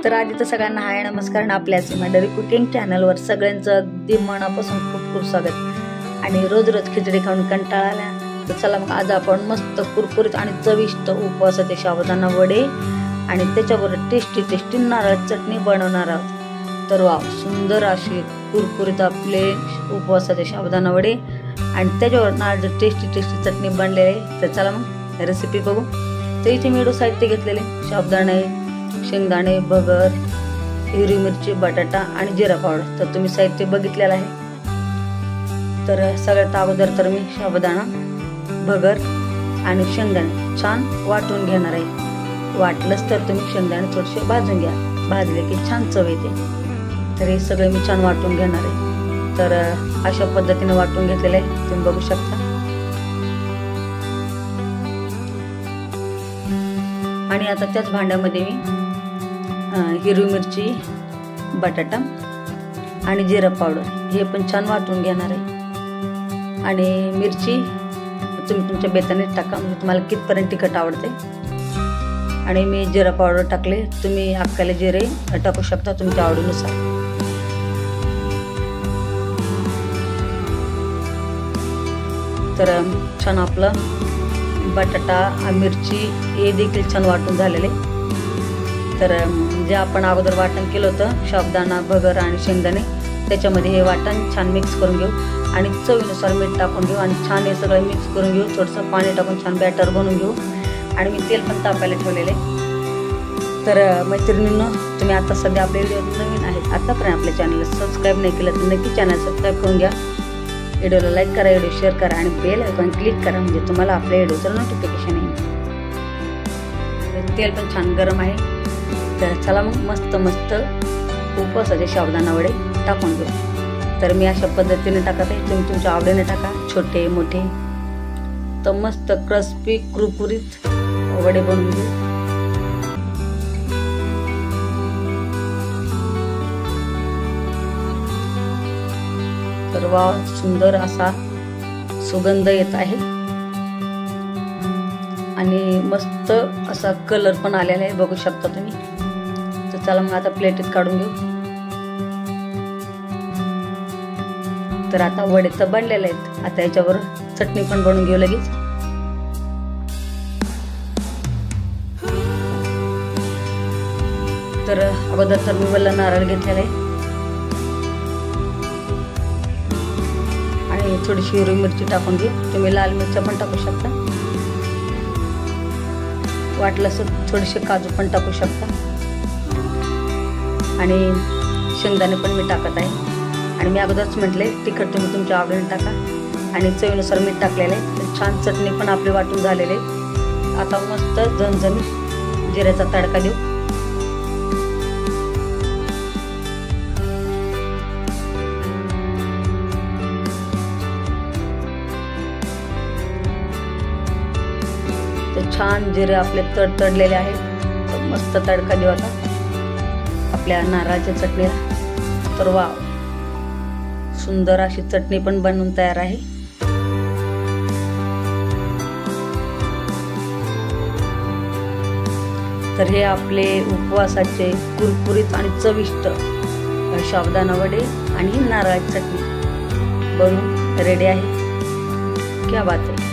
तर आधी तर सगळ्यांना हाय नमस्कार. आपल्या सिमाडरी कुकिंग चॅनलवर सगळ्यांचं अगदी मनापासून खूप खूप स्वागत. आणि रोज रोज खिचडी खाऊन कंटाळा आला तर चला मग आज आपण मस्त कुरकुरीत आणि चविष्ट उपवासाचे साबुदाणा वडे आणि त्याच्याबरोबर टेस्टी नारळ चटणी बनवणार आहोत. तर वा, सुंदर अशी कुरकुरीत आपले उपवासाचे साबुदाणा वडे आणि त्याच्यावर नारळ टेस्टी चटणी बनलेली. तर चला मग रेसिपी बघू. तर इथे मी साहित्य घेतलेले साबुदाणे, शेंगदाणे, भगर, हिरवी मिरची, बटाटा आणि जिरा पावडर. तर तुम्ही साहित्य बघितलेलं आहे. तर सगळ्यात अगोदर तर मी साबुदाणा, भगर आणि शेंगदाणे छान वाटून घेणार आहे. वाटलंच तर तुम्ही शेंगदाणे थोडेसे भाजून घ्या, भाजले की छान चव येते. तर हे सगळे मी छान वाटून घेणार आहे. तर अशा पद्धतीने वाटून घेतलेले आहे, तुम्ही बघू शकता. आणि आता त्याच भांड्यामध्ये मी हिरवी मिरची, बटाटा आणि जिरा पावडर हे पण छान वाटून घेणार आहे. आणि मिरची तुम्ही तुमच्या बेताने टाका, म्हणजे तुम्हाला कितपर्यंत तिखट आवडते. आणि मी जिरा पावडर टाकले, तुम्ही अख्खाले जिरे टाकू शकता तुमच्या आवडीनुसार. तर छान आपलं बटाटा, मिरची हे देखील छान वाटून झालेले. तर जे आपण अगोदर वाटण केलं होतं साबुदाणा, भगर आणि शेंगदाणे, त्याच्यामध्ये हे वाटण छान मिक्स करून घेऊ आणि चवीनुसार मीठ टाकून घेऊ आणि छान हे सगळं मिक्स करून घेऊ. थोडंसं पाणी टाकून छान बॅटर बनवून घेऊ. आणि मी तेल पण तापायला ठेवलेले. तर मैत्रिणींनो, तुम्ही आता सध्या आपल्या व्हिडिओ नवीन आहेत, आतापर्यंत आपल्या चॅनलला सबस्क्राईब नाही केलं तर नक्की चॅनल सबस्क्राईब करून घ्या. व्हिडिओला लाईक करा, व्हिडिओ शेअर करा आणि बेल आयकॉन क्लिक करा, म्हणजे तुम्हाला आपल्या व्हिडिओचं नोटिफिकेशन येईल. तेल पण छान गरम आहे. तर चला मग मस्त उपवासाचे साबुदाणा वडे टाकून घेऊ. तर मी अशा पद्धतीने टाकत आहे, तुम्ही तुमच्या आवडीने टाका, छोटे मोठे. तर मस्त क्रिस्पी कुरकुरीत वडे बनवून घेऊ. तर वा, सुंदर असा सुगंध येत आहे आणि मस्त असा कलर पण आलेला आहे, बघू शकता तुम्ही. तर चला मग आता प्लेटीत काढून घेऊ. तर आता वडे तर बनलेले आहेत, आता याच्यावर चटणी पण बनवून घेऊ लगेच. तर अगोदर तर मी वल्ला नारळ घेतलेला आहे आणि थोडीशी हिरवी मिरची टाकून घेऊ. तुम्ही लाल मिरच्या पण टाकू शकता, वाटलंच थोडेसे काजू पण टाकू शकता. आणि शेंगदाणे पण मी टाकत आहे. आणि मी अगोदरच म्हटले तिखट तुम्ही तुमच्या आवडीने टाका आणि चवीनुसार मीठ टाकलेलं आहे. तर छान चटणी पण आपली वाटून झालेली आहे. आता मस्त झणझणीत जिऱ्याचा तडका देऊ. तर छान जिरे आपले तडतडलेले आहेत. तर मस्त तडका देऊ आता आपल्या नारळाच्या चटणीला. तर वा, सुंदर अशी चटणी पण बनवून तयार आहे. तर हे आपले उपवासाचे कुरकुरीत आणि चविष्ट साबुदाणा वडे आणि नारळाची चटणी बनवून रेडी आहे. क्या बात आहे.